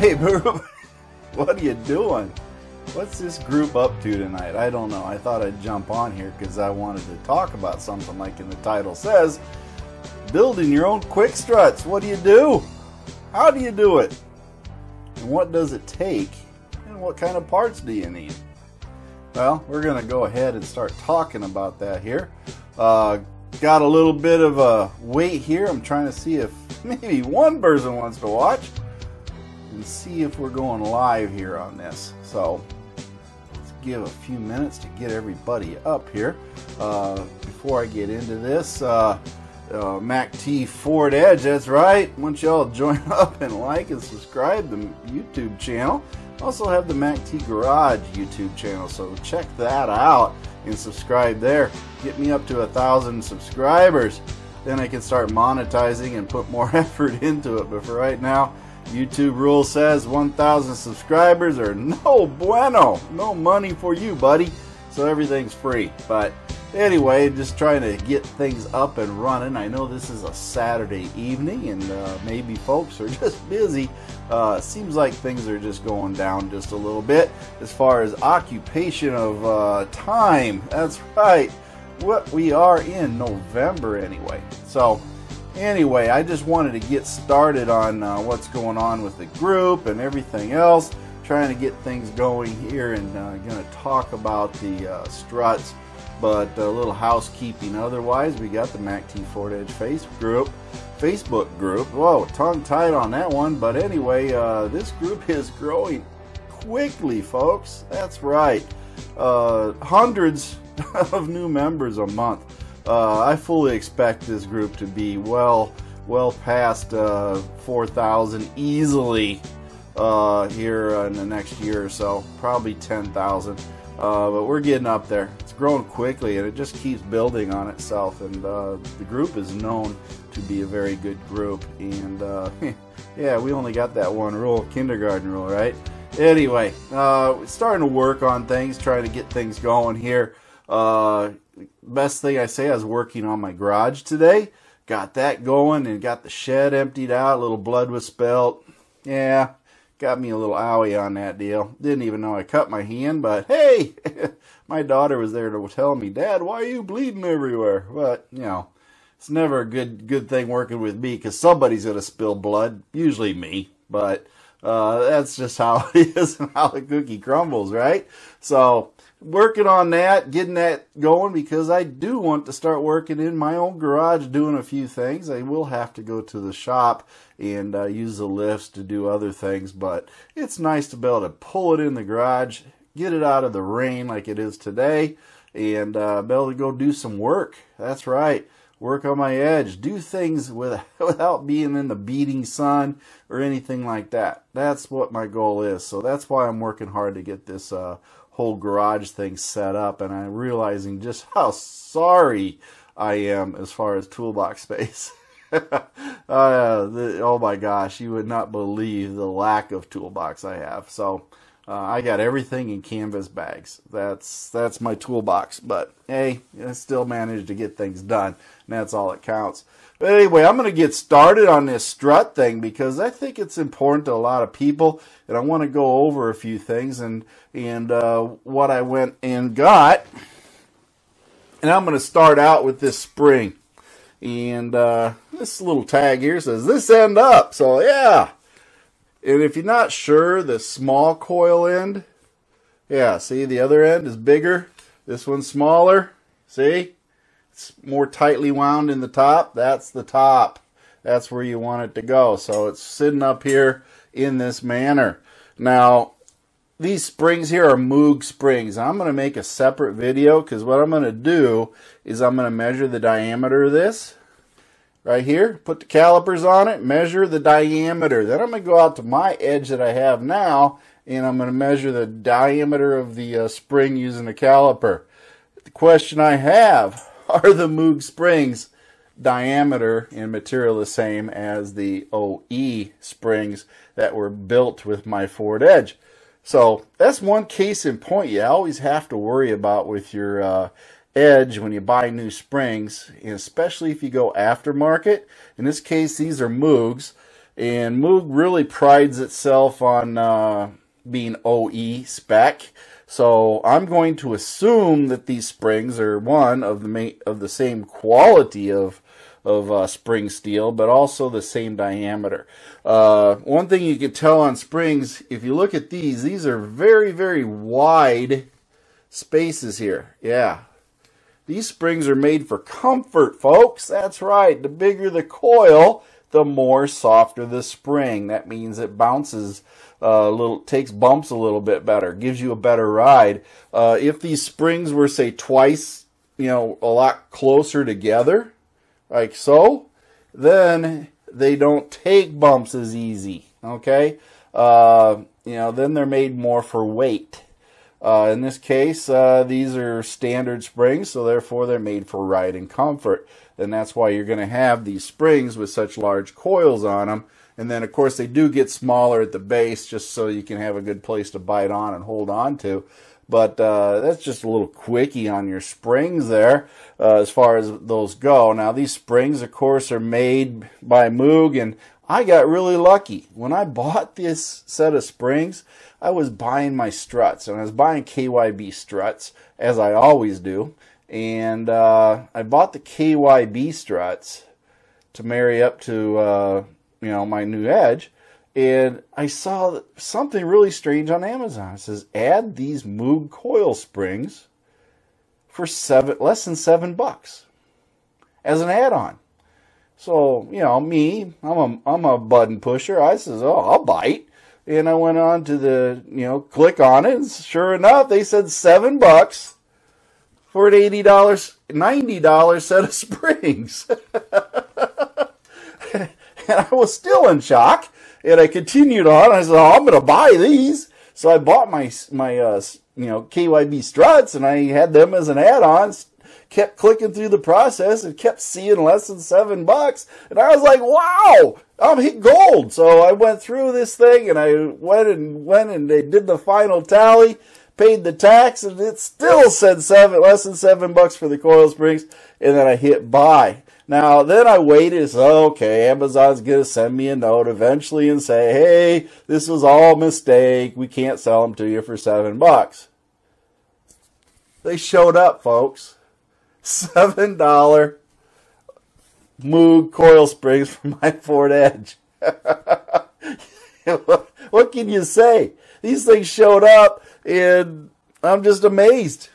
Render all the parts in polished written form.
Hey, group, what are you doing? What's this group up to tonight? I don't know. I thought I'd jump on here because I wanted to talk about something like in the title says, building your own quick struts. What do you do? How do you do it? And what does it take? And what kind of parts do you need? Well, we're going to go ahead and start talking about that here. Got a little bit of a wait here. I'm trying to see if maybe one person wants to watch and see if we're going live here on this. So let's give a few minutes to get everybody up here. Before I get into this, MACTFORDEDGE, that's right. Want y'all to join up and like and subscribe to the YouTube channel. Also have the MACT Garage YouTube channel, so check that out and subscribe there. Get me up to 1,000 subscribers, then I can start monetizing and put more effort into it. But for right now, YouTube rule says 1,000 subscribers are no bueno, no money for you, buddy. So everything's free. But anyway, just trying to get things up and running. I know this is a Saturday evening, and maybe folks are just busy. Seems like things are just going down just a little bit as far as occupation of time. That's right. What we are in November anyway. So anyway, I just wanted to get started on what's going on with the group and everything else. Trying to get things going here, and going to talk about the struts. But a little housekeeping otherwise, we got the MACTFORDEDGE Facebook group. Whoa, tongue-tied on that one. But anyway, this group is growing quickly, folks. That's right. Hundreds of new members a month. I fully expect this group to be well past 4,000 easily here in the next year or so. Probably 10,000. But we're getting up there. It's growing quickly, and it just keeps building on itself. And the group is known to be a very good group. And yeah, we only got that one rule, kindergarten rule, right? Anyway, starting to work on things, trying to get things going here. Best thing I say, I was working on my garage today. Got that going and got the shed emptied out. A little blood was spilt. Yeah. Got me a little owie on that deal. Didn't even know I cut my hand, but hey, my daughter was there to tell me, Dad, why are you bleeding everywhere? But, you know, it's never a good thing working with me because somebody's going to spill blood, usually me. But that's just how it is and how the cookie crumbles, right? So working on that, getting that going, because I do want to start working in my own garage, doing a few things. I will have to go to the shop and use the lifts to do other things, but it's nice to be able to pull it in the garage, get it out of the rain like it is today, and be able to go do some work. That's right. Work on my edge. Do things without being in the beating sun or anything like that. That's what my goal is. So that's why I'm working hard to get this whole garage thing set up, and I'm realizing just how sorry I am as far as toolbox space. Oh my gosh, you would not believe the lack of toolbox I have. So I got everything in canvas bags. That's my toolbox. But hey, I still managed to get things done, and that's all that counts. But anyway, I'm going to get started on this strut thing because I think it's important to a lot of people, and I want to go over a few things and what I went and got. And I'm going to start out with this spring. And this little tag here says this end up. So yeah. And if you're not sure, the small coil end, yeah, see the other end is bigger. This one's smaller. See? It's more tightly wound in the top. That's the top. That's where you want it to go. So it's sitting up here in this manner. Now, these springs here are Moog springs. I'm going to make a separate video because what I'm going to do is I'm going to measure the diameter of this right here, put the calipers on it, measure the diameter. Then I'm going to go out to my edge that I have now, and I'm going to measure the diameter of the spring using a caliper. The question I have, are the Moog springs diameter and material the same as the OE springs that were built with my FORDEDGE? So that's one case in point you always have to worry about with your edge when you buy new springs, and especially if you go aftermarket. In this case, these are Moogs. And Moog really prides itself on being OE spec. So I'm going to assume that these springs are one of the same quality of spring steel, but also the same diameter. One thing you can tell on springs, if you look at these are very, very wide spaces here. Yeah. These springs are made for comfort, folks. That's right. The bigger the coil, the more softer the spring. That means it bounces takes bumps a little bit better, gives you a better ride. If these springs were, say, twice, a lot closer together, like so, then they don't take bumps as easy. Okay, then they're made more for weight. In this case, these are standard springs, so therefore they're made for ride and comfort. And that's why you're going to have these springs with such large coils on them. And then, of course, they do get smaller at the base just so you can have a good place to bite on and hold on to. But that's just a little quickie on your springs there as far as those go. Now, these springs, of course, are made by Moog, and I got really lucky. When I bought this set of springs, I was buying my struts, and I was buying KYB struts, as I always do. And I bought the KYB struts to marry up to my new edge, and I saw something really strange on Amazon. It says, add these Moog coil springs for less than $7 as an add-on. So, me, I'm a button pusher. I says, oh, I'll bite. And I went on to the, click on it, and sure enough, they said $7 for an $90 set of springs. And I was still in shock, and I continued on. I said, oh, I'm going to buy these. So I bought my KYB struts, and I had them as an add-on. Kept clicking through the process and kept seeing less than $7. And I was like, wow, I'm hit gold. So I went through this thing, and I went and they did the final tally, paid the tax, and it still said less than $7 for the coil springs. And then I hit buy. Now, then I waited and said, okay, Amazon's going to send me a note eventually and say, hey, this was all a mistake. We can't sell them to you for $7. They showed up, folks. $7 Moog coil springs for my Ford Edge. What can you say? These things showed up, and I'm just amazed.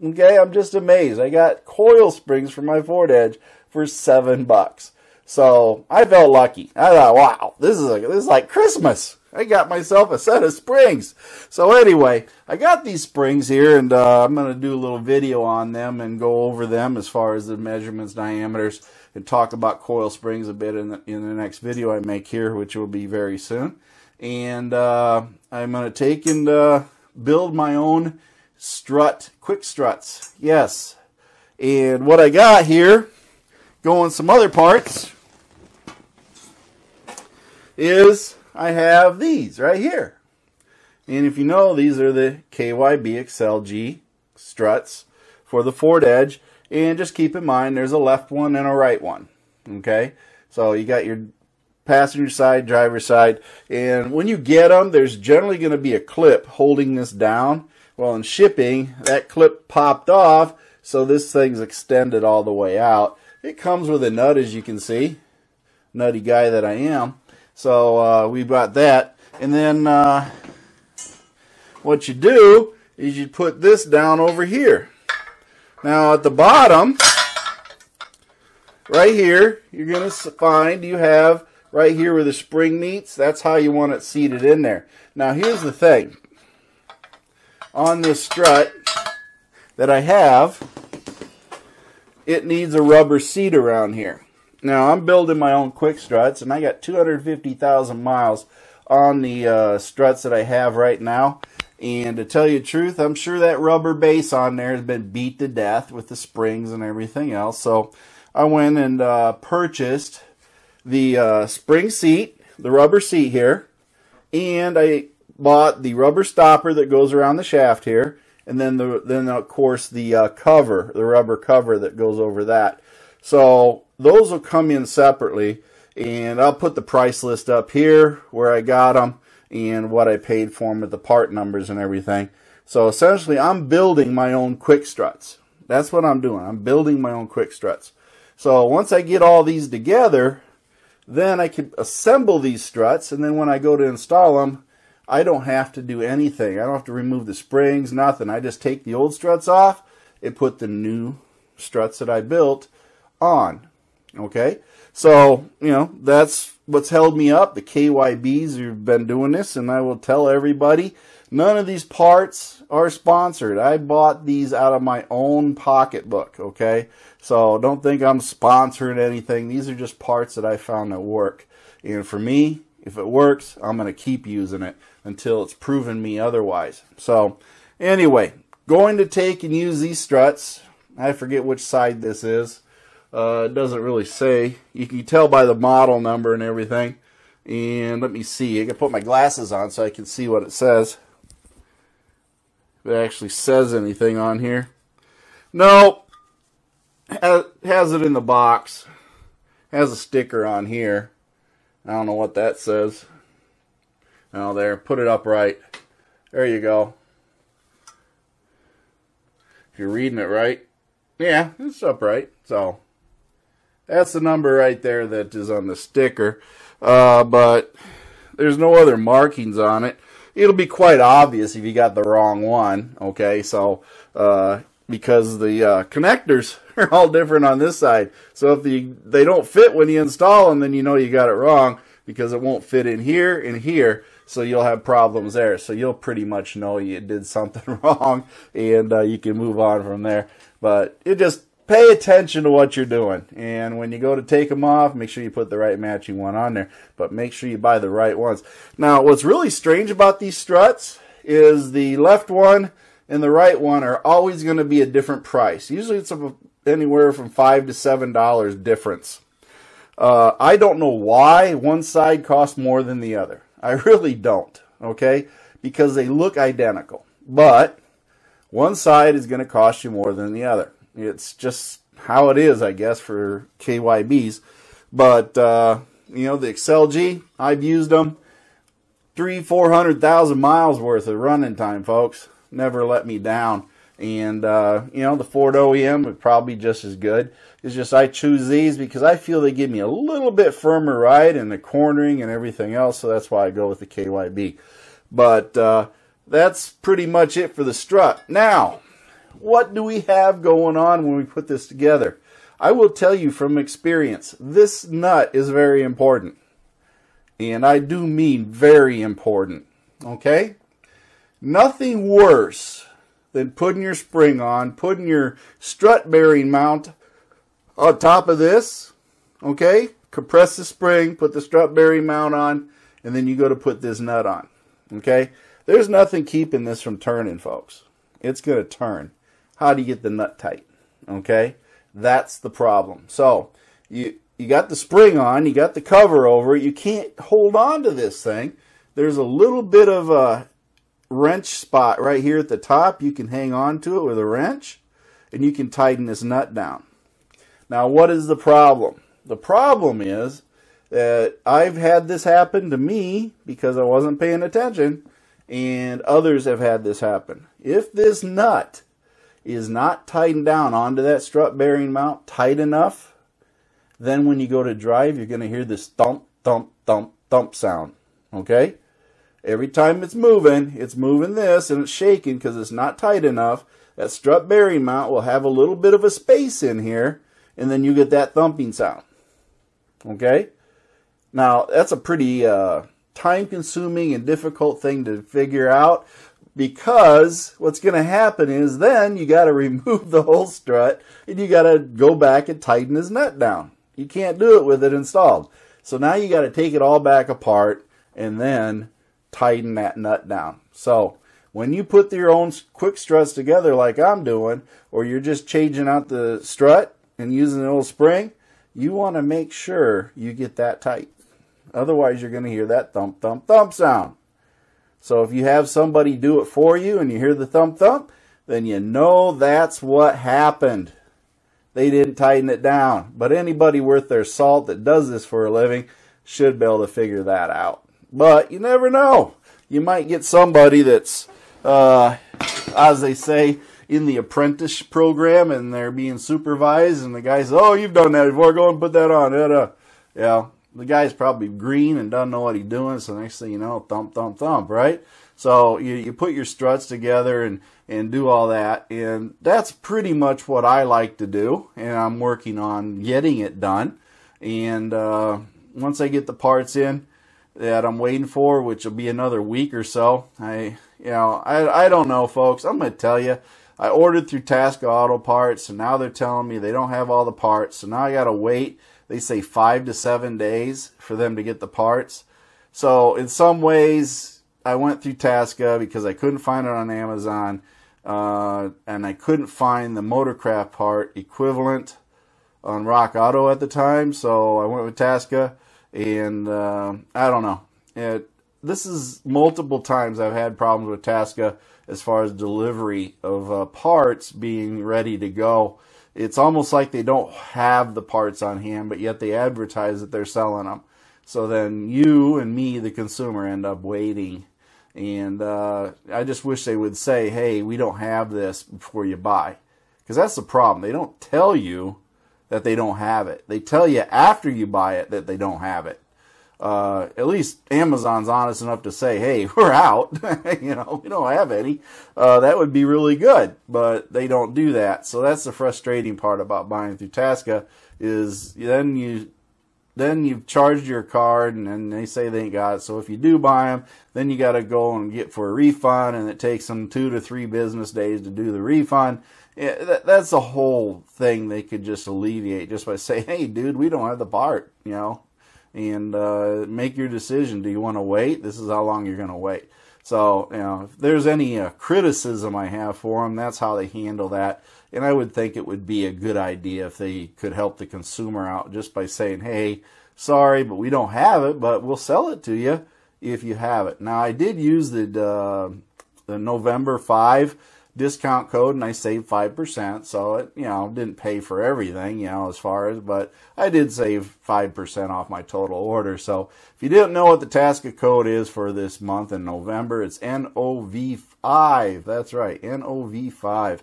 Okay, I'm just amazed. I got coil springs for my Ford Edge for $7. So I felt lucky. I thought, wow, this is like Christmas. I got myself a set of springs. So anyway, I got these springs here, and I'm going to do a little video on them and go over them as far as the measurements, diameters, and talk about coil springs a bit in the next video I make here, which will be very soon. And I'm going to take and build my own quick struts. Yes. And what I got here, going some other parts, is I have these right here. And if you know, these are the KYB Excel-G struts for the Ford Edge. And just keep in mind, there's a left one and a right one. Okay? So you got your passenger side, driver side. And when you get them, there's generally going to be a clip holding this down. Well, in shipping, that clip popped off, so this thing's extended all the way out. It comes with a nut, as you can see. Nutty guy that I am. So we got that. And then what you do is you put this down over here. Now at the bottom, right here, you're going to find you have right here where the spring meets. That's how you want it seated in there. Now here's the thing. On this strut that I have, it needs a rubber seat around here. Now, I'm building my own quick struts, and I got 250,000 miles on the struts that I have right now. And to tell you the truth, I'm sure that rubber base on there has been beat to death with the springs and everything else. So I went and purchased the spring seat, the rubber seat here, and I bought the rubber stopper that goes around the shaft here, and then of course the cover, the rubber cover that goes over that. So those will come in separately, And I'll put the price list up here where I got them and what I paid for them with the part numbers and everything. So essentially I'm building my own quick struts. That's what I'm doing. I'm building my own quick struts. So once I get all these together, then I can assemble these struts, and then when I go to install them, I don't have to do anything. I don't have to remove the springs, nothing. I just take the old struts off and put the new struts that I built on. Okay? So, you know, that's what's held me up. The KYBs have been doing this, and I will tell everybody, none of these parts are sponsored. I bought these out of my own pocketbook, okay? So don't think I'm sponsoring anything. These are just parts that I found that work. And for me, if it works, I'm going to keep using it until it's proven me otherwise. So anyway, going to take and use these struts. I forget which side this is. It doesn't really say. You can tell by the model number and everything. And let me see. I can put my glasses on so I can see what it says. If it actually says anything on here. No. It has it in the box. It has a sticker on here. I don't know what that says. Oh, there. Put it upright. There you go. If you're reading it right. Yeah, it's upright. So that's the number right there that is on the sticker. But there's no other markings on it. It'll be quite obvious if you got the wrong one. Okay, so because the connectors are all different on this side. So if they don't fit when you install them, then you know you got it wrong because it won't fit in here and here. So you'll have problems there. So you'll pretty much know you did something wrong, and you can move on from there. But you just pay attention to what you're doing. And when you go to take them off, make sure you put the right matching one on there. But make sure you buy the right ones. Now, what's really strange about these struts is the left one and the right one are always going to be a different price. Usually it's anywhere from $5 to $7 difference. I don't know why one side costs more than the other. I really don't, okay? Because they look identical. But one side is going to cost you more than the other. It's just how it is, I guess, for KYBs. But, you know, the Excel-G, I've used them. 300,000-400,000 miles worth of running time, folks. Never let me down. And, you know, the Ford OEM would probably be just as good. It's just I choose these because I feel they give me a little bit firmer ride in the cornering and everything else. So that's why I go with the KYB. But that's pretty much it for the strut. Now, what do we have going on when we put this together? I will tell you from experience, this nut is very important. And I do mean very important. Okay? Nothing worse than putting your spring on, putting your strut bearing mount on top of this. Okay? Compress the spring, put the strut bearing mount on, and then you go to put this nut on. Okay? There's nothing keeping this from turning, folks. It's going to turn. How do you get the nut tight? Okay? That's the problem. So, you got the spring on, you got the cover over it, you can't hold on to this thing. There's a little bit of a wrench spot right here at the top. You can hang on to it with a wrench, and you can tighten this nut down. Now, what is the problem? The problem is that I've had this happen to me because I wasn't paying attention, and others have had this happen. If this nut is not tightened down onto that strut bearing mount tight enough, then when you go to drive, you're going to hear this thump, thump, thump, thump sound. Okay? Every time it's moving this, and it's shaking because it's not tight enough. That strut bearing mount will have a little bit of a space in here, and then you get that thumping sound. Okay? Now, that's a pretty time-consuming and difficult thing to figure out, because what's going to happen is then you got to remove the whole strut, and you got to go back and tighten his nut down. You can't do it with it installed. So now you got to take it all back apart and then tighten that nut down. So when you put your own quick struts together like I'm doing, or you're just changing out the strut and using an old spring, you want to make sure you get that tight. Otherwise, you're going to hear that thump, thump, thump sound. So if you have somebody do it for you and you hear the thump, thump, then you know that's what happened. they didn't tighten it down. But anybody worth their salt that does this for a living should be able to figure that out. But you never know. You might get somebody that's, as they say, in the apprentice program, and they're being supervised, and the guy says, oh, you've done that before, go and put that on. Yeah, the guy's probably green and doesn't know what he's doing, so next thing you know, thump, thump, thump, right? So you put your struts together and do all that, and that's pretty much what I like to do, and I'm working on getting it done. And once I get the parts in that I'm waiting for, which will be another week or so, I don't know, folks. I'm going to tell you, I ordered through Tasca Auto Parts, and now they're telling me they don't have all the parts, so now I got to wait. They say 5 to 7 days for them to get the parts. So in some ways, I went through Tasca because I couldn't find it on Amazon, and I couldn't find the Motorcraft part equivalent on Rock Auto at the time, so I went with Tasca, and I don't know. This is multiple times I've had problems with Tasca as far as delivery of parts being ready to go. It's almost like they don't have the parts on hand, but yet they advertise that they're selling them. So then you and me, the consumer, end up waiting. And I just wish they would say, hey, we don't have this before you buy. Because that's the problem. They don't tell you that they don't have it. They tell you after you buy it that they don't have it. At least Amazon's honest enough to say, hey, we're out. We don't have any. That would be really good, but they don't do that. So that's the frustrating part about buying through Tasca, is then you've charged your card, and then they say they ain't got it. So if you do buy them, then you got to go and get for a refund, and it takes them 2 to 3 business days to do the refund. Yeah, that's the whole thing they could just alleviate just by saying, hey, dude, we don't have the part, and make your decision. Do you want to wait? This is how long you're going to wait. So, if there's any criticism I have for them, that's how they handle that. And I would think it would be a good idea if they could help the consumer out just by saying, hey, sorry, but we don't have it, but we'll sell it to you if you have it. Now, I did use the November 5 discount code, and I saved 5%, so it didn't pay for everything, but I did save 5% off my total order. So if you didn't know what the Tasca code is for this month in November, it's NOV5. That's right, NOV5.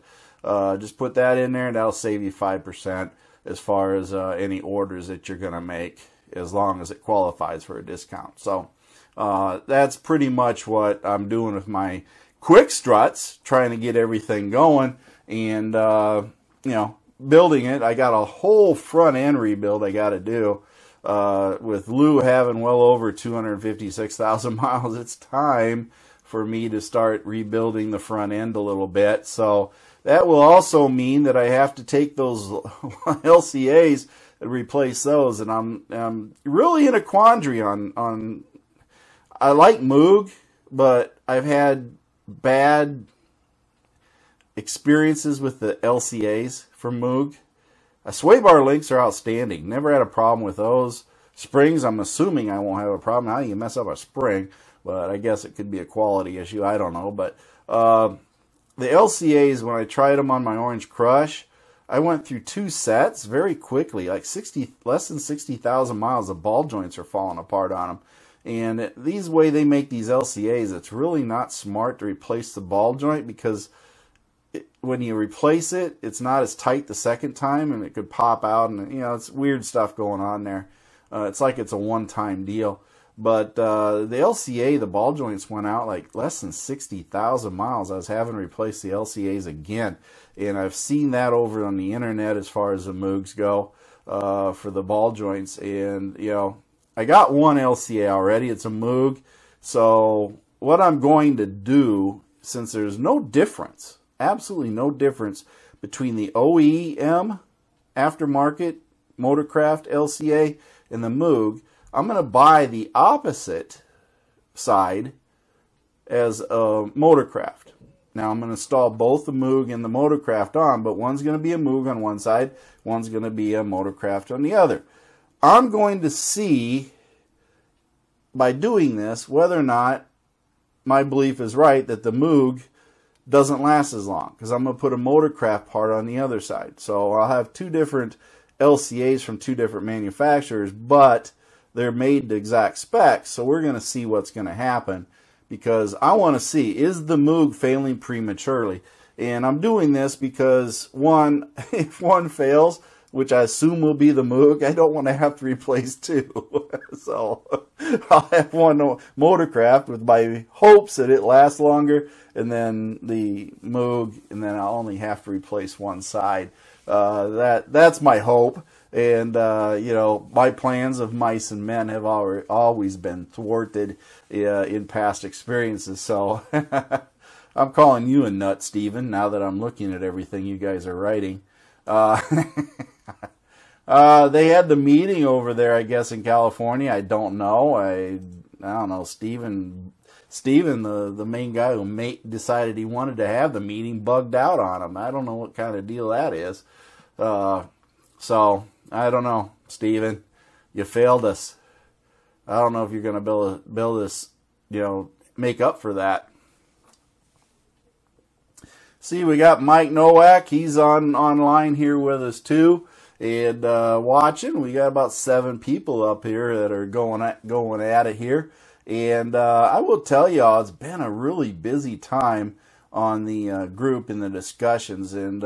Just put that in there, and that'll save you 5% as far as any orders that you're going to make, as long as it qualifies for a discount. So that's pretty much what I'm doing with my quick struts, trying to get everything going, and building it. I got a whole front end rebuild I got to do. With Lou having well over 256,000 miles, it's time for me to start rebuilding the front end a little bit. So that will also mean that I have to take those LCAs and replace those, and I'm really in a quandary on. I like Moog, but I've had bad experiences with the LCAs from Moog. Sway bar links are outstanding. Never had a problem with those. Springs, I'm assuming I won't have a problem. Now you can mess up a spring, but I guess it could be a quality issue. I don't know. But the LCAs, when I tried them on my Orange Crush, I went through 2 sets very quickly, like less than 60,000 miles. The ball joints are falling apart on them. And these way they make these LCAs, it's really not smart to replace the ball joint, because when you replace it, it's not as tight the second time, and it could pop out, and it's weird stuff going on there. It's like it's a one-time deal. But the LCA, the ball joints went out like less than 60,000 miles. I was having to replace the LCAs again, and I've seen that over on the internet as far as the Moogs go for the ball joints, and I got one LCA already. It's a Moog. So what I'm going to do, since there's no difference, absolutely no difference between the OEM aftermarket Motorcraft LCA and the Moog, I'm going to buy the opposite side as a Motorcraft. Now I'm going to install both the Moog and the Motorcraft on, but one's going to be a Moog on one side, one's going to be a Motorcraft on the other. I'm going to see, by doing this, whether or not my belief is right that the Moog doesn't last as long because I'm going to put a motorcraft part on the other side. So I'll have two different LCAs from two different manufacturers, but they're made to exact specs. So we're going to see what's going to happen, because I want to see, is the Moog failing prematurely? And I'm doing this because, one, if one fails, which I assume will be the Moog, I don't want to have to replace two. So I'll have one motorcraft with my hopes that it lasts longer, and then the Moog, and then I'll only have to replace one side. That's my hope. And, you know, my plans of mice and men have always been thwarted in past experiences. So I'm calling you a nut, Stephen, now that I'm looking at everything you guys are writing. They had the meeting over there, I guess, in California. I don't know. I don't know. Stephen, the main guy who decided he wanted to have the meeting, bugged out on him. I don't know what kind of deal that is. So I don't know, Stephen. You failed us. I don't know if you're going to build this, you know, make up for that. See, we got Mike Nowak. He's online here with us too, and watching. We got about 7 people up here that are going at it here, and I will tell y'all, it's been a really busy time on the group in the discussions, and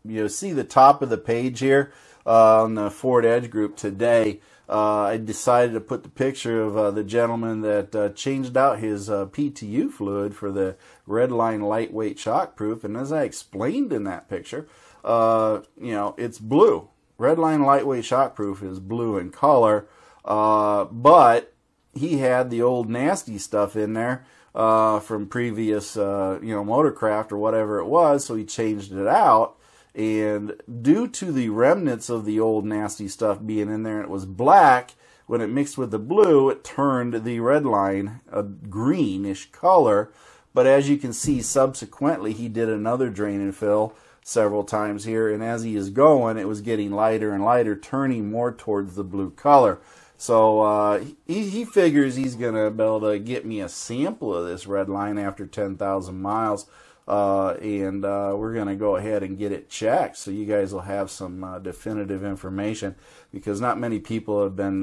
you see the top of the page here on the Ford Edge group today. I decided to put the picture of the gentleman that changed out his PTU fluid for the Redline lightweight shockproof, and as I explained in that picture, you know, it's blue. Redline lightweight shockproof is blue in color, but he had the old nasty stuff in there from previous, you know, motorcraft or whatever it was, so he changed it out. And due to the remnants of the old nasty stuff being in there, and it was black, when it mixed with the blue, it turned the Redline a greenish color. But as you can see, subsequently, he did another drain and fill several times here, and as he is going, it was getting lighter and lighter, turning more towards the blue color. So he figures he's going to be able to get me a sample of this Redline after 10,000 miles. And we're going to go ahead and get it checked, so you guys will have some definitive information, because not many people have been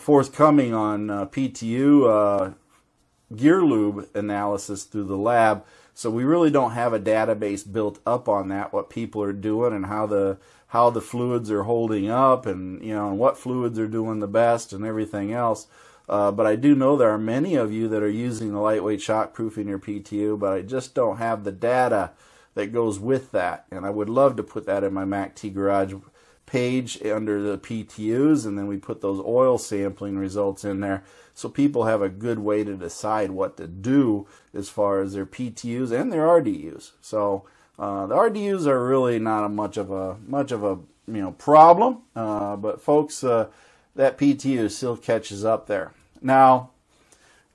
forthcoming on PTU gear lube analysis through the lab, so we really don't have a database built up on that, what people are doing and how the fluids are holding up, and you know, and what fluids are doing the best and everything else. But I do know there are many of you that are using the lightweight shockproof in your PTU, but I just don't have the data that goes with that. And I would love to put that in my MACT Garage page under the PTUs, and then we put those oil sampling results in there, so people have a good way to decide what to do as far as their PTUs and their RDUs. So the RDUs are really not much of a you know, problem, but folks, that PTU still catches up there. Now,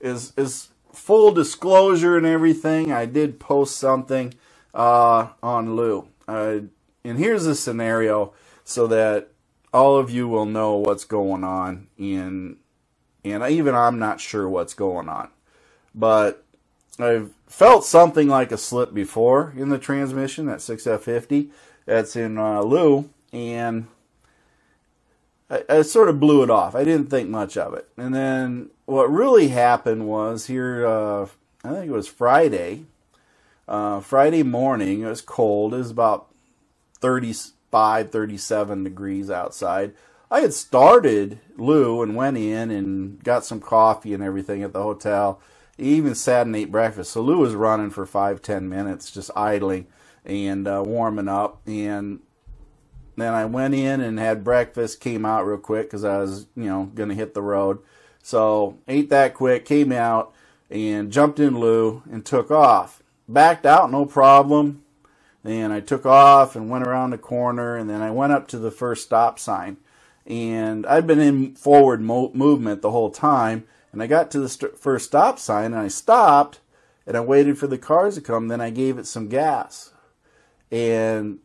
is full disclosure and everything, I did post something on Lou. And here's a scenario so that all of you will know what's going on, and even I'm not sure what's going on. But I've felt something like a slip before in the transmission, that 6F50. That's in Lou, and I sort of blew it off. I didn't think much of it. And then what really happened was here, I think it was Friday morning. It was cold. It was about 35, 37 degrees outside. I had started Lou and went in and got some coffee and everything at the hotel. He even sat and ate breakfast. So Lou was running for 5-10 minutes, just idling and warming up. And then I went in and had breakfast, came out real quick because I was, you know, going to hit the road. So ate that quick, came out and jumped in Lou and took off. Backed out, no problem. And I took off and went around the corner, and then I went up to the first stop sign. And I'd been in forward movement the whole time, and I got to the first stop sign, and I stopped, and I waited for the cars to come. Then I gave it some gas. And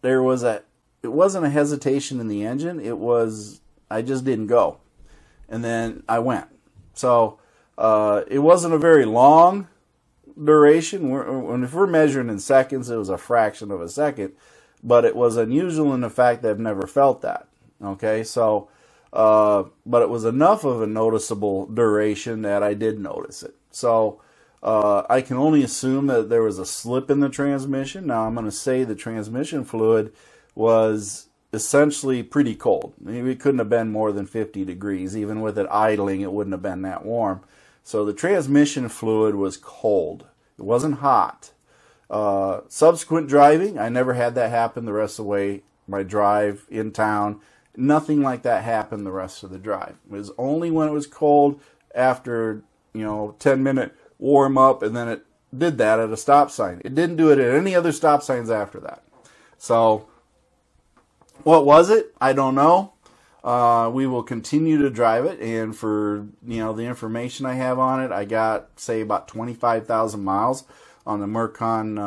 there was it wasn't a hesitation in the engine. It was, I just didn't go. And then I went. So it wasn't a very long duration. If we're measuring in seconds, it was a fraction of a second, but it was unusual in the fact that I've never felt that. Okay, so, but it was enough of a noticeable duration that I did notice it. So, I can only assume that there was a slip in the transmission. Now, I'm going to say the transmission fluid was essentially pretty cold. Maybe it couldn't have been more than 50 degrees. Even with it idling, it wouldn't have been that warm. So the transmission fluid was cold. It wasn't hot. Subsequent driving, I never had that happen the rest of the way. My drive in town, nothing like that happened the rest of the drive. It was only when it was cold after, 10-minute warm up, and then it did that at a stop sign. It didn't do it at any other stop signs after that. So what was it? I don't know. We will continue to drive it, and for the information I have on it, I got, say, about 25,000 miles on the Mercon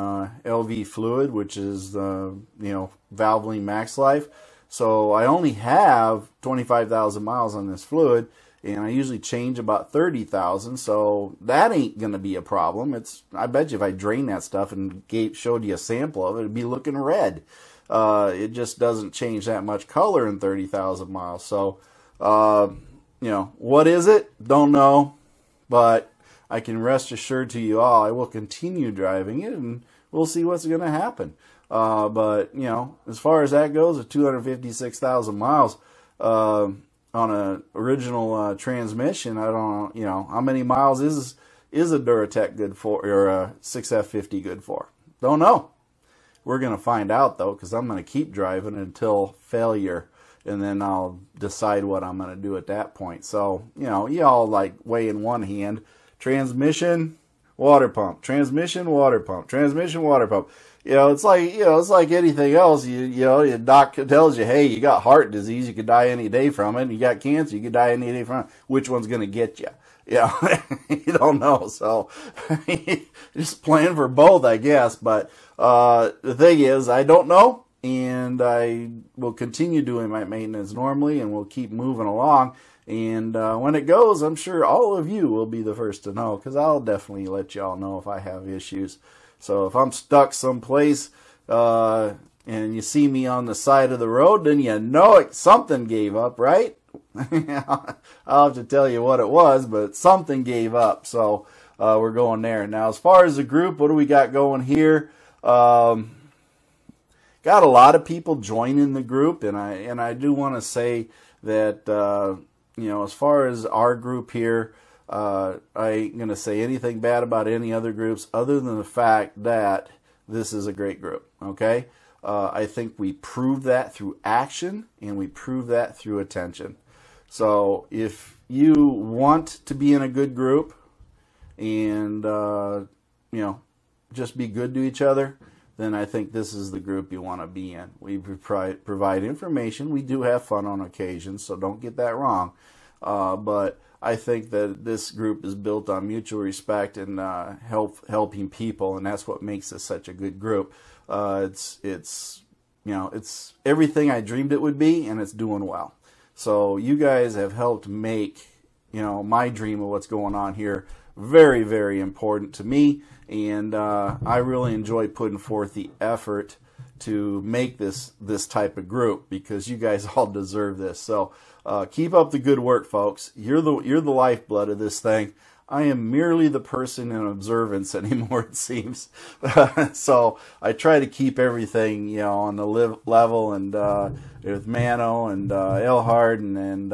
LV fluid, which is Valvoline Max Life. So I only have 25,000 miles on this fluid, and I usually change about 30,000, so that ain't going to be a problem. I bet you if I drain that stuff and showed you a sample of it, it'd be looking red. It just doesn't change that much color in 30,000 miles. So, what is it? Don't know, but I can rest assured to you all, I will continue driving it, and we'll see what's going to happen. But, as far as that goes, at 256,000 miles, on an original transmission, I don't know, how many miles is a Duratec good for, or a 6F50 good for? Don't know. We're going to find out, though, because I'm going to keep driving until failure, and then I'll decide what I'm going to do at that point. So, you all like weigh in one hand, transmission, water pump, transmission, water pump, transmission, water pump. It's like anything else. Your doctor tells you, hey, you got heart disease, you could die any day from it. And you got cancer, you could die any day from it. Which one's going to get you? You don't know. So just plan for both, I guess. But the thing is, I don't know, and I will continue doing my maintenance normally, and we'll keep moving along. And when it goes, I'm sure all of you will be the first to know, because I'll definitely let y'all know if I have issues. So if I'm stuck someplace and you see me on the side of the road, then something gave up, right? I'll have to tell you what it was, but something gave up. So we're going there. Now, as far as the group, what do we got going here? Got a lot of people joining the group, and I do want to say that as far as our group here, I ain't going to say anything bad about any other groups other than the fact that this is a great group, okay? I think we prove that through action, and we prove that through attention. So if you want to be in a good group and, just be good to each other, then I think this is the group you want to be in. We provide information. We do have fun on occasion, so don't get that wrong. But I think that this group is built on mutual respect and helping people, and that's what makes this such a good group. It's everything I dreamed it would be, and it's doing well. So you guys have helped make my dream of what's going on here very, very important to me, and I really enjoy putting forth the effort to make this type of group, because you guys all deserve this. So keep up the good work, folks. You're the lifeblood of this thing. I am merely the person in observance anymore, it seems. So I try to keep everything, on the level, and with Mano and Elhard and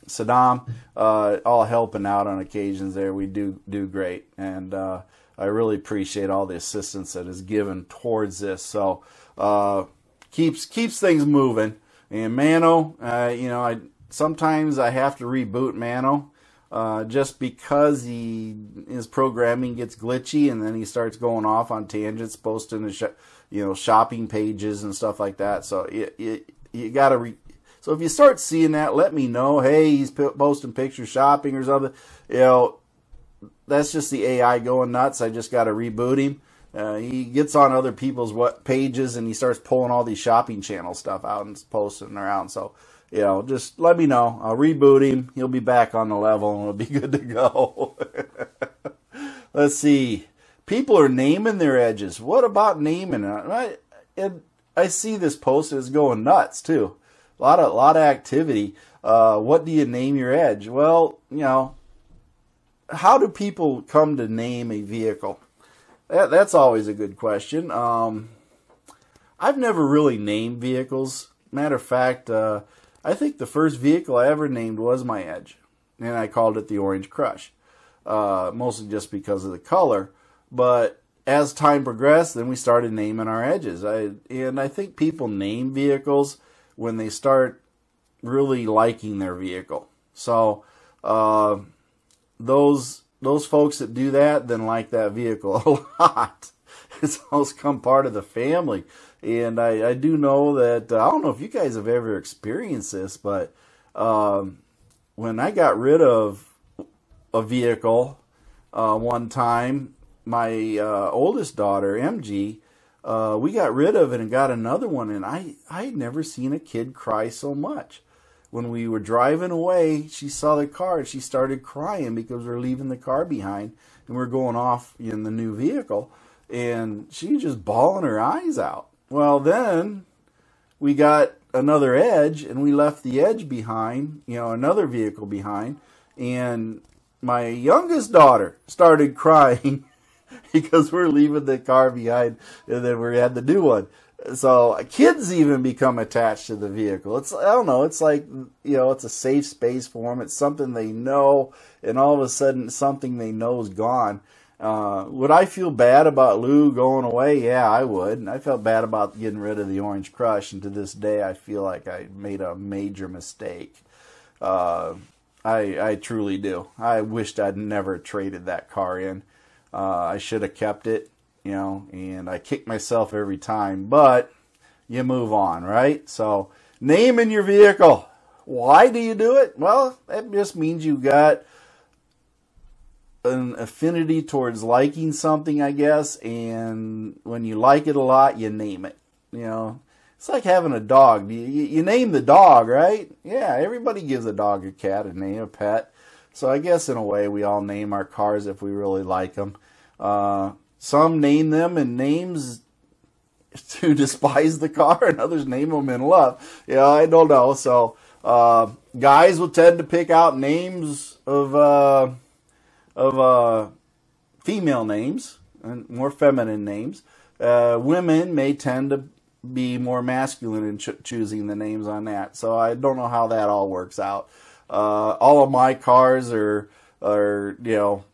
Saddam, all helping out on occasions there. We do great, and I really appreciate all the assistance that is given towards this. So keeps things moving. And Mano, sometimes I have to reboot Mano. Just because his programming gets glitchy, and then he starts going off on tangents, posting the shopping pages and stuff like that. So you gotta so if you start seeing that, let me know. Hey, he's posting pictures shopping or something. That's just the AI going nuts. I just gotta reboot him. He gets on other people's pages, and he starts pulling all these shopping channel stuff out and posting around. So just let me know. I'll reboot him. He'll be back on the level, and it'll be good to go. Let's see. People are naming their edges. What about naming it? I see this post is going nuts too. A lot of activity. What do you name your edge? Well, you know, how do people come to name a vehicle? That's always a good question. I've never really named vehicles. Matter of fact, I think the first vehicle I ever named was my Edge, and I called it the Orange Crush, mostly just because of the color. But as time progressed, then we started naming our edges. And I think people name vehicles when they start really liking their vehicle. So those folks that do that then like that vehicle a lot. It's almost become part of the family. And I do know that, I don't know if you guys have ever experienced this, but when I got rid of a vehicle one time, my oldest daughter, MG, we got rid of it and got another one, and I had never seen a kid cry so much. When we were driving away, she saw the car and she started crying because we were leaving the car behind and we're going off in the new vehicle, and she was just bawling her eyes out. Well, then we got another Edge and we left the Edge behind, you know, another vehicle behind, and my youngest daughter started crying because we're leaving the car behind, and then we had the new one. So kids even become attached to the vehicle. I don't know, it's like, you know, it's a safe space for them. It's something they know, and all of a sudden something they know is gone. Would I feel bad about Lou going away? Yeah, I would. And I felt bad about getting rid of the Orange Crush, and to this day I feel like I made a major mistake. I truly do. I wished I'd never traded that car in. I should have kept it, you know, and I kick myself every time, but you move on, right? So, naming your vehicle. Why do you do it? Well, that just means you got an affinity towards liking something, I guess, and when you like it a lot, you name it. You know, it's like having a dog. You name the dog, right? Yeah, everybody gives a dog, a cat, a name, a pet. So I guess in a way we all name our cars if we really like them. Some name them in names to despise the car, and others name them in love. Yeah, I don't know. So guys will tend to pick out names of female names and more feminine names. Women may tend to be more masculine in choosing the names on that. So I don't know how that all works out. All of my cars are you know,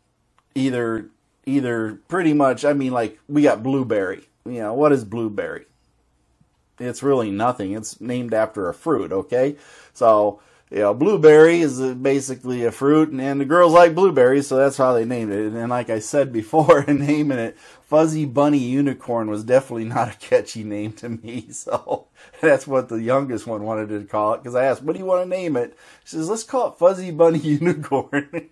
either pretty much, I mean, like, we got Blueberry. You know, what is Blueberry? It's really nothing. It's named after a fruit, okay? So, you know, Blueberry is basically a fruit, and the girls like blueberries, so that's how they named it. And like I said before, in naming it, Fuzzy Bunny Unicorn was definitely not a catchy name to me. So that's what the youngest one wanted to call it, because I asked, what do you want to name it? She says, let's call it Fuzzy Bunny Unicorn. And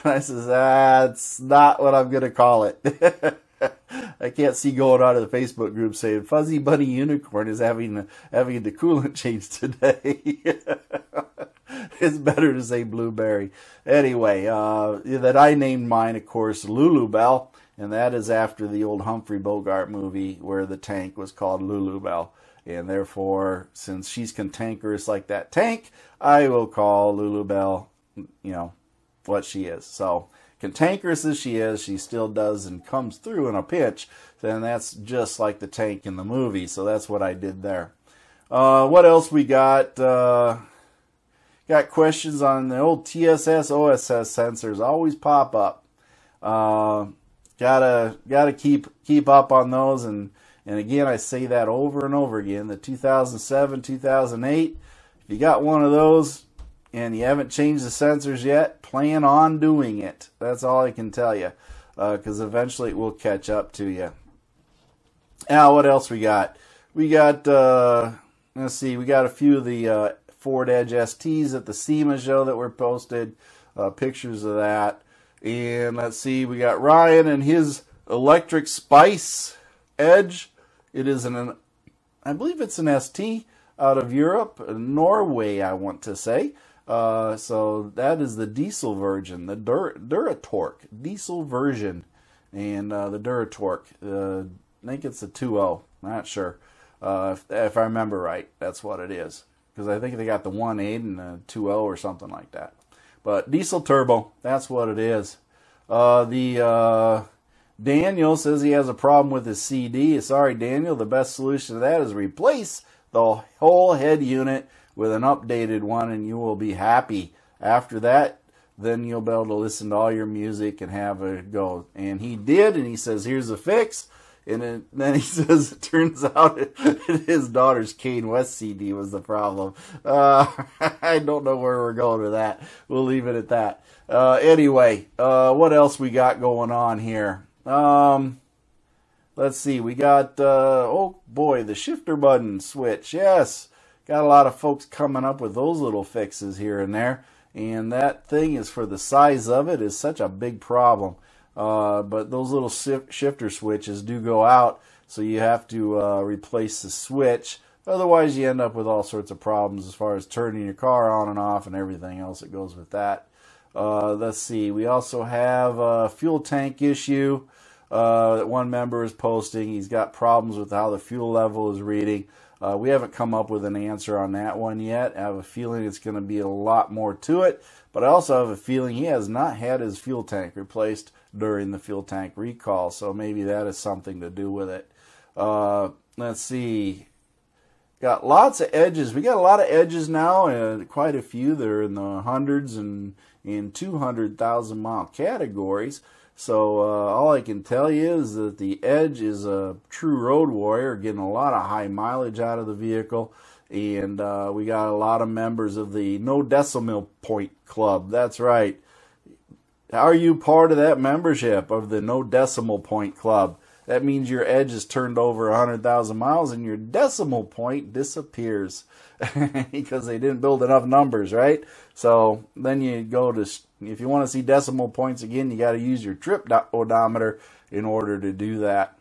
I says, that's not what I'm going to call it. I can't see going on in the Facebook group saying Fuzzy Bunny Unicorn is having the coolant change today. It's better to say Blueberry. Anyway, that I named mine, of course, Lulu Bell, and that is after the old Humphrey Bogart movie where the tank was called Lulu Bell. And therefore, since she's cantankerous like that tank, I will call Lulu Bell, you know, what she is. So, cantankerous as she is, she still does and comes through in a pinch. Then that's just like the tank in the movie. So that's what I did there. What else we got? Got questions on the old TSS, OSS sensors. Always pop up. Gotta keep up on those. And again, I say that over and over again. The 2007, 2008. If you got one of those and you haven't changed the sensors yet, plan on doing it. That's all I can tell you, because eventually it will catch up to you. Now, what else we got? We got, let's see, we got a few of the Ford Edge STs at the SEMA show that were posted, pictures of that. And let's see, we got Ryan and his Electric Spice Edge. It is I believe it's an ST out of Europe, Norway, I want to say. So that is the diesel version, the Duratorque diesel version. and the Duratorque. I think it's a 2.0. Not sure. If I remember right, that's what it is. Because I think they got the 1.8 and the 2.0 or something like that. But diesel turbo, that's what it is. Daniel says he has a problem with his CD. Sorry, Daniel. The best solution to that is replace the whole head unit with an updated one, and you will be happy. After that, then you'll be able to listen to all your music and have a go. And he did, and he says, here's the fix. And then he says, it turns out his daughter's Kane West CD was the problem. I don't know where we're going with that. We'll leave it at that. Anyway, what else we got going on here? Let's see. We got, oh boy, the shifter button switch. Yes. Got a lot of folks coming up with those little fixes here and there. And that thing is, for the size of it, is such a big problem. But those little shifter switches do go out, so you have to replace the switch. Otherwise, you end up with all sorts of problems as far as turning your car on and off and everything else that goes with that. Let's see. We also have a fuel tank issue that one member is posting. He's got problems with how the fuel level is reading. We haven't come up with an answer on that one yet. I have a feeling it's going to be a lot more to it. But I also have a feeling he has not had his fuel tank replaced during the fuel tank recall. So maybe that is something to do with it. Let's see. Got lots of edges. We got a lot of edges now, and quite a few that are in the hundreds and in 200,000 mile categories. So all I can tell you is that the Edge is a true road warrior, getting a lot of high mileage out of the vehicle. And we got a lot of members of the No Decimal Point Club. That's right. Are you part of that membership of the No Decimal Point Club? That means your Edge is turned over 100,000 miles and your decimal point disappears because they didn't build enough numbers, right? So then you go to, if you want to see decimal points again, you got to use your trip odometer in order to do that.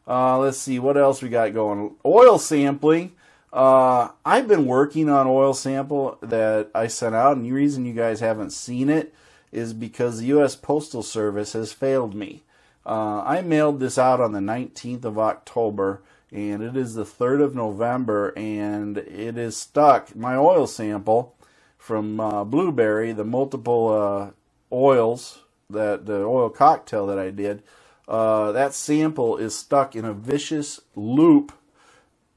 Let's see, what else we got going? Oil sampling. I've been working on oil sample that I sent out, and the reason you guys haven't seen it is because the U.S. Postal Service has failed me. I mailed this out on the 19th of October, and it is the 3rd of November, and it is stuck. My oil sample from Blueberry, the multiple oils, the oil cocktail that I did, that sample is stuck in a vicious loop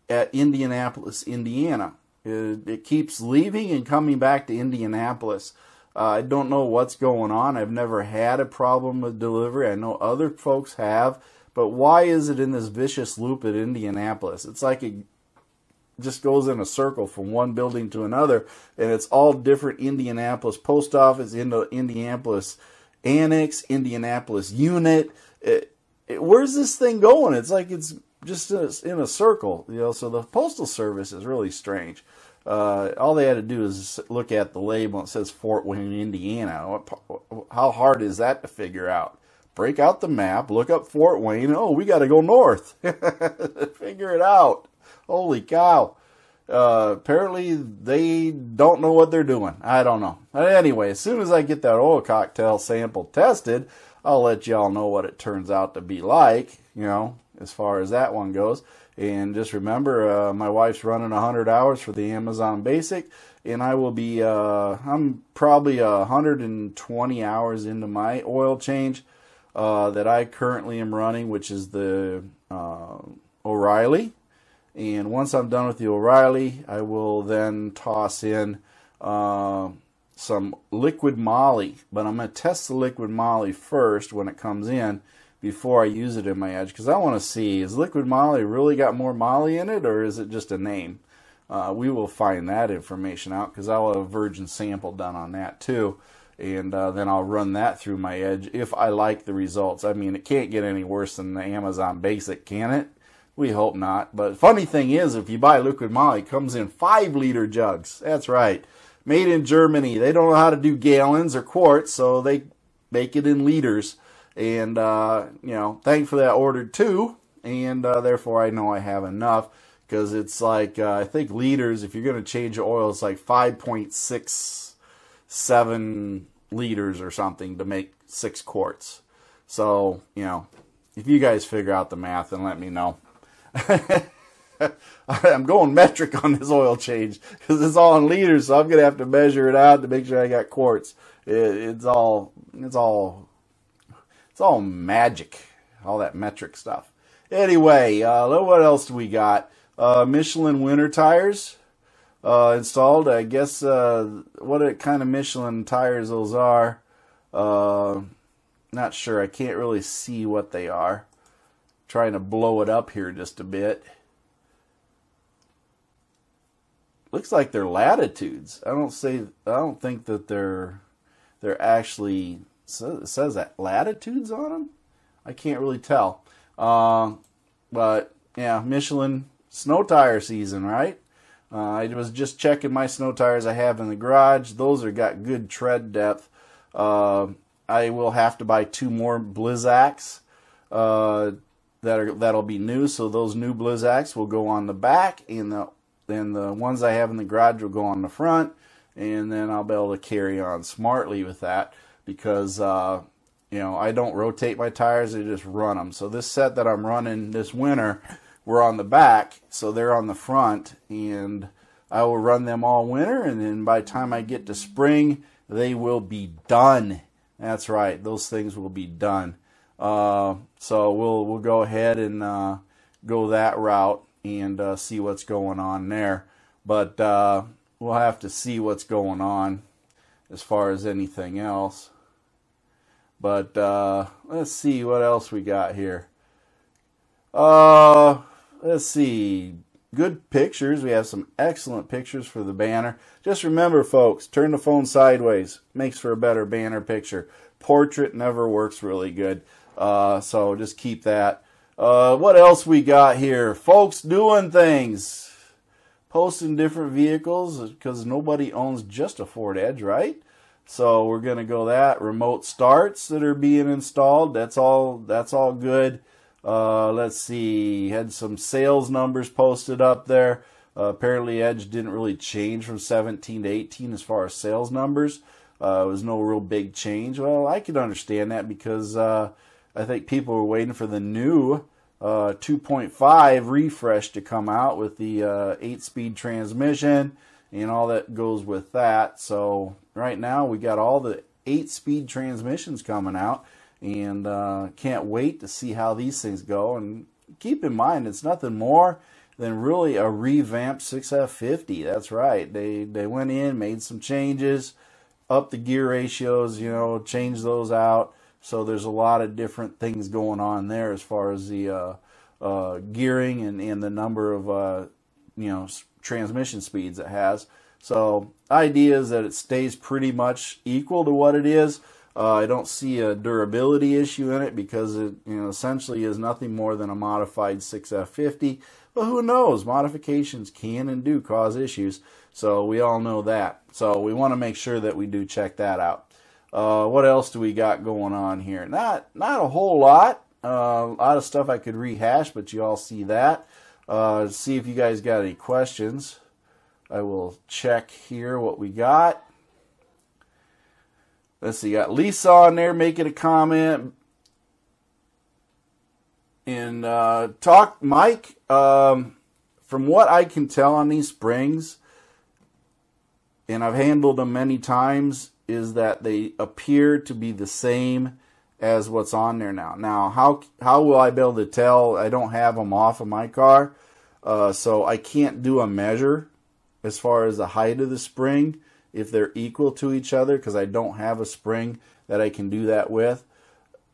at Indianapolis, Indiana. It keeps leaving and coming back to Indianapolis. I don't know what's going on. I've never had a problem with delivery. I know other folks have. But why is it in this vicious loop at Indianapolis? It's like it just goes in a circle from one building to another. And it's all different Indianapolis post office, Indianapolis annex, Indianapolis unit. Where's this thing going? It's like it's just in a circle. You know, so the Postal Service is really strange. All they had to do is look at the label. It says Fort Wayne, Indiana. How hard is that to figure out? Break out the map, look up Fort Wayne. Oh, we got to go north. Figure it out. Holy cow. Apparently, they don't know what they're doing. I don't know. Anyway, as soon as I get that oil cocktail sample tested, I'll let y'all know what it turns out to be like, you know, as far as that one goes. And just remember, my wife's running 100 hours for the Amazon Basic, and I will be, I'm probably 120 hours into my oil change that I currently am running, which is the O'Reilly. And once I'm done with the O'Reilly, I will then toss in some liquid moly. But I'm going to test the liquid moly first when it comes in, before I use it in my Edge, because I want to see, is liquid moly really got more moly in it, or is it just a name? We will find that information out, because I'll have a virgin sample done on that too, and then I'll run that through my Edge if I like the results. I mean, it can't get any worse than the Amazon Basic, can it? We hope not. But funny thing is, if you buy liquid moly, it comes in 5-liter jugs. That's right. Made in Germany. They don't know how to do gallons or quarts, so they make it in liters. And, you know, thankfully I ordered 2, and therefore I know I have enough, because it's like, I think liters, if you're going to change oil, it's like 5.67 liters or something to make 6 quarts. So, you know, if you guys figure out the math, then let me know. I'm going metric on this oil change because it's all in liters, so I'm gonna have to measure it out to make sure I got quarts. It's all magic, all that metric stuff. Anyway, what else do we got? Michelin winter tires installed. I guess what kind of Michelin tires those are. Not sure. I can't really see what they are. Trying to blow it up here just a bit. Looks like they're latitudes. I don't think that they're actually, it says that latitudes on them. I can't really tell. But yeah, Michelin snow tire season, right? I was just checking my snow tires I have in the garage. Those are got good tread depth. I will have to buy 2 more Blizzaks that'll be new. So those new Blizzaks will go on the back, and the ones I have in the garage will go on the front, and then I'll be able to carry on smartly with that because you know, I don't rotate my tires, I just run them. So this set that I'm running this winter, we're on the back, so they're on the front, and I will run them all winter, and then by the time I get to spring, they will be done. That's right, those things will be done. So we'll go ahead and go that route and see what's going on there. But we'll have to see what's going on as far as anything else. But let's see what else we got here. Let's see. Good pictures. We have some excellent pictures for the banner. Just remember, folks, turn the phone sideways. Makes for a better banner picture. Portrait never works really good. So just keep that. What else we got here? Folks doing things. Posting different vehicles because nobody owns just a Ford Edge, right? So we're going to go that. Remote starts that are being installed. That's all good. Let's see. Had some sales numbers posted up there. Apparently Edge didn't really change from 17 to 18 as far as sales numbers. It was no real big change. Well, I could understand that because I think people were waiting for the new 2.5 refresh to come out with the 8-speed transmission and all that goes with that. So right now we got all the 8-speed transmissions coming out, and can't wait to see how these things go. And keep in mind, it's nothing more than really a revamped 6F50. That's right. They went in, made some changes, upped the gear ratios, you know, changed those out. So there's a lot of different things going on there as far as the gearing and the number of you know, transmission speeds it has. So idea is that it stays pretty much equal to what it is. I don't see a durability issue in it because it, you know, essentially is nothing more than a modified 6F50. But who knows? Modifications can and do cause issues. So we all know that. So we want to make sure that we do check that out. What else do we got going on here? Not a whole lot. A lot of stuff I could rehash, but you all see that. See if you guys got any questions. I will check here what we got. Let's see, got Lisa on there making a comment. And Mike, from what I can tell on these springs, and I've handled them many times, is that they appear to be the same as what's on there now. Now, how will I be able to tell? I don't have them off of my car, so I can't do a measure as far as the height of the spring, if they're equal to each other, because I don't have a spring that I can do that with.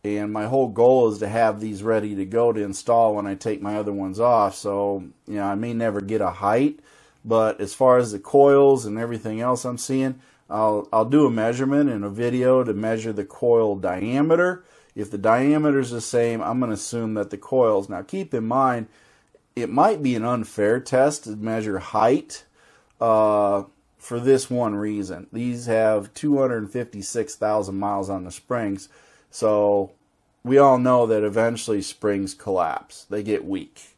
And my whole goal is to have these ready to go to install when I take my other ones off. So, you know, I may never get a height, but as far as the coils and everything else I'm seeing, I'll do a measurement in a video to measure the coil diameter. If the diameter is the same, I'm going to assume that the coils. Now, keep in mind, it might be an unfair test to measure height for this one reason. These have 256,000 miles on the springs, so we all know that eventually springs collapse. They get weak.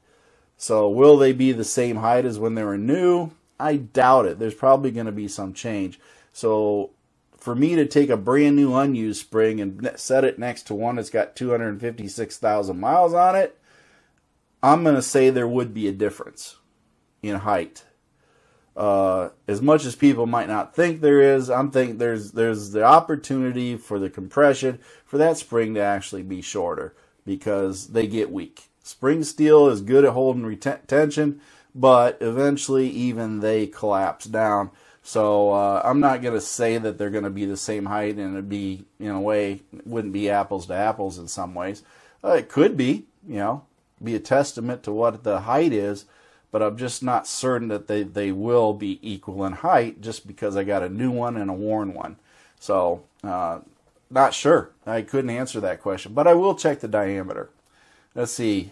So will they be the same height as when they were new? I doubt it. There's probably going to be some change. So for me to take a brand new unused spring and set it next to one that's got 256,000 miles on it, I'm going to say there would be a difference in height. As much as people might not think there is, I'm thinking there's the opportunity for the compression for that spring to actually be shorter because they get weak. Spring steel is good at holding tension, but eventually even they collapse down. So I'm not going to say that they're going to be the same height, and it'd be, in a way, it wouldn't be apples to apples in some ways. It could be, be a testament to what the height is, but I'm just not certain that they will be equal in height just because I got a new one and a worn one. So not sure. I couldn't answer that question, but I will check the diameter. Let's see.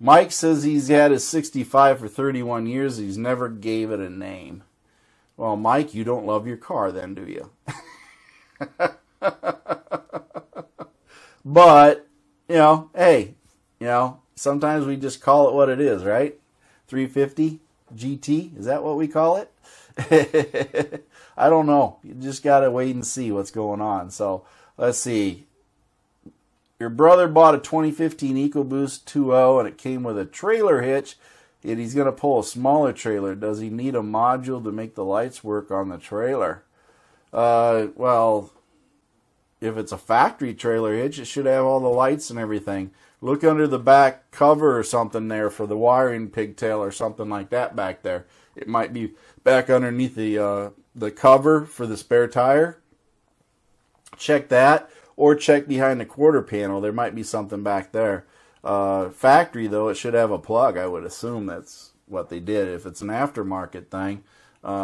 Mike says he's had his 65 for 31 years. He's never gave it a name. Well, Mike, you don't love your car then, do you? But, hey, sometimes we just call it what it is, right? 350 GT, is that what we call it? I don't know. You just got to wait and see what's going on. So, let's see. Your brother bought a 2015 EcoBoost 2.0 and it came with a trailer hitch, and he's going to pull a smaller trailer. Does he need a module to make the lights work on the trailer? Well, if it's a factory trailer hitch, it should have all the lights and everything. Look under the back cover or something there for the wiring pigtail or something like that back there. It might be back underneath the cover for the spare tire. Check that. Or check behind the quarter panel. There might be something back there. Factory, though, it should have a plug. I would assume that's what they did. If it's an aftermarket thing,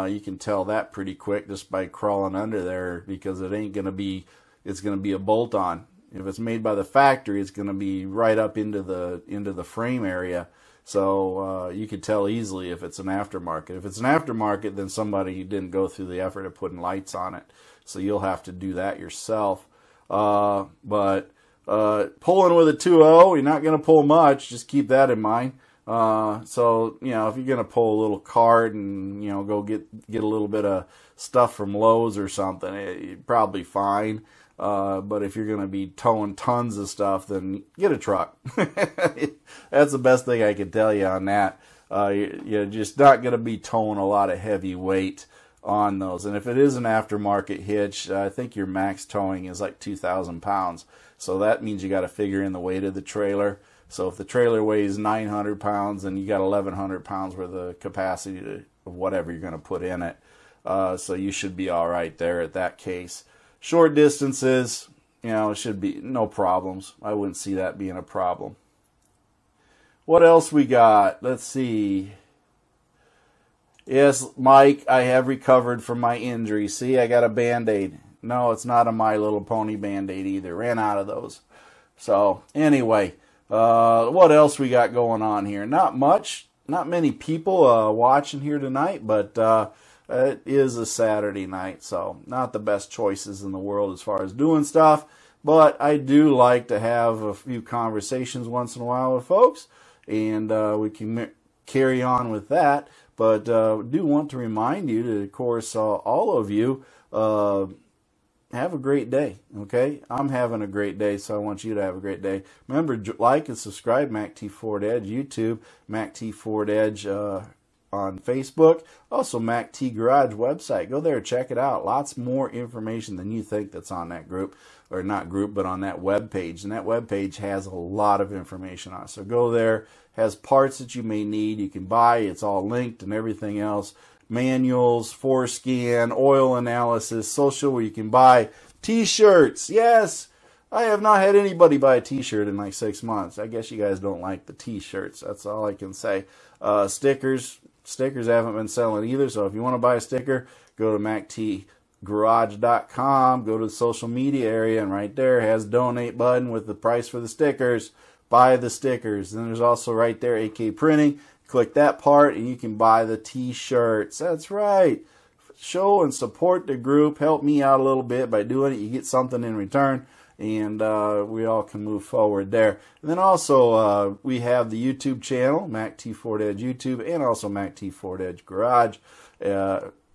you can tell that pretty quick just by crawling under there, because it ain't going to be, it's going to be a bolt-on. If it's made by the factory, it's going to be right up into the frame area. So you can tell easily if it's an aftermarket. If it's an aftermarket, then somebody didn't go through the effort of putting lights on it. So you'll have to do that yourself. But pulling with a 2.0, you're not going to pull much. Just keep that in mind. So, if you're going to pull a little cart and, go get a little bit of stuff from Lowe's or something, you're probably fine. But if you're going to be towing tons of stuff, then get a truck. That's the best thing I can tell you on that. You're just not going to be towing a lot of heavy weight on those. And if it is an aftermarket hitch, I think your max towing is like 2,000 pounds. So that means you got to figure in the weight of the trailer. So if the trailer weighs 900 pounds, then you got 1,100 pounds worth of capacity of whatever you're going to put in it. So you should be all right there at that case. Short distances, it should be no problems. I wouldn't see that being a problem. What else we got? Let's see. Yes, Mike, I have recovered from my injury. See, I got a Band-Aid. No, it's not a My Little Pony Band-Aid either. Ran out of those. So, anyway, what else we got going on here? Not much. Not many people watching here tonight, but it is a Saturday night, so not the best choices in the world as far as doing stuff. But I do like to have a few conversations once in a while with folks, and we can carry on with that. But do want to remind you to, of course, all of you, have a great day, okay? I'm having a great day, so I want you to have a great day. Remember, like and subscribe, MACTFORDEDGE, YouTube, MACTFORDEDGE on Facebook. Also, MACT Garage website. Go there, check it out. Lots more information than you think that's on that group, or not group, but on that web page. And that web page has a lot of information on it. So go there. Has parts that you may need. You can buy. It's all linked and everything else. Manuals, forescan, oil analysis, social, where you can buy T-shirts. Yes, I have not had anybody buy a T-shirt in like 6 months. I guess you guys don't like the T-shirts. That's all I can say. Stickers haven't been selling either. So if you want to buy a sticker, go to MACTgarage.com. Go to the social media area, and right there has donate button with the price for the stickers. Buy the stickers. Then there's also right there AK Printing. Click that part and you can buy the T-shirts. That's right. Show and support the group. Help me out a little bit by doing it. You get something in return, and we all can move forward there. And then also we have the YouTube channel, MACT FORDEDGE YouTube, and also MACT FORDEDGE Garage.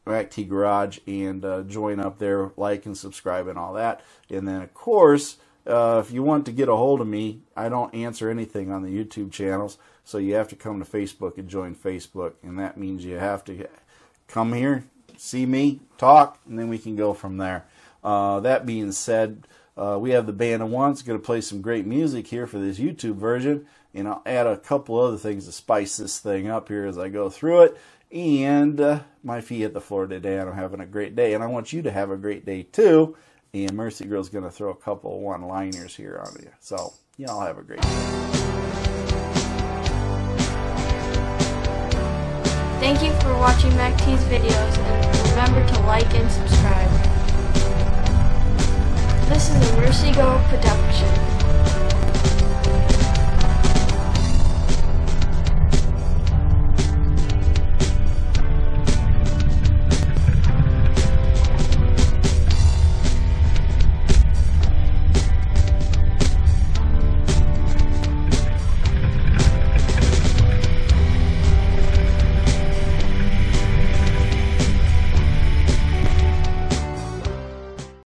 MACT Garage and join up there, like and subscribe and all that. And then, of course, if you want to get a hold of me, I don't answer anything on the YouTube channels, so you have to come to Facebook and join Facebook. And that means you have to come here, see me, talk, and then we can go from there. That being said, we have the band of one. It's going to play some great music here for this YouTube version, and I'll add a couple other things to spice this thing up here as I go through it. And my feet hit the floor today, and I'm having a great day, and I want you to have a great day too. And Mercy Girl's going to throw a couple one-liners here on you. So, y'all have a great day. Thank you for watching MACT's videos, and remember to like and subscribe. This is a Mercy Girl production.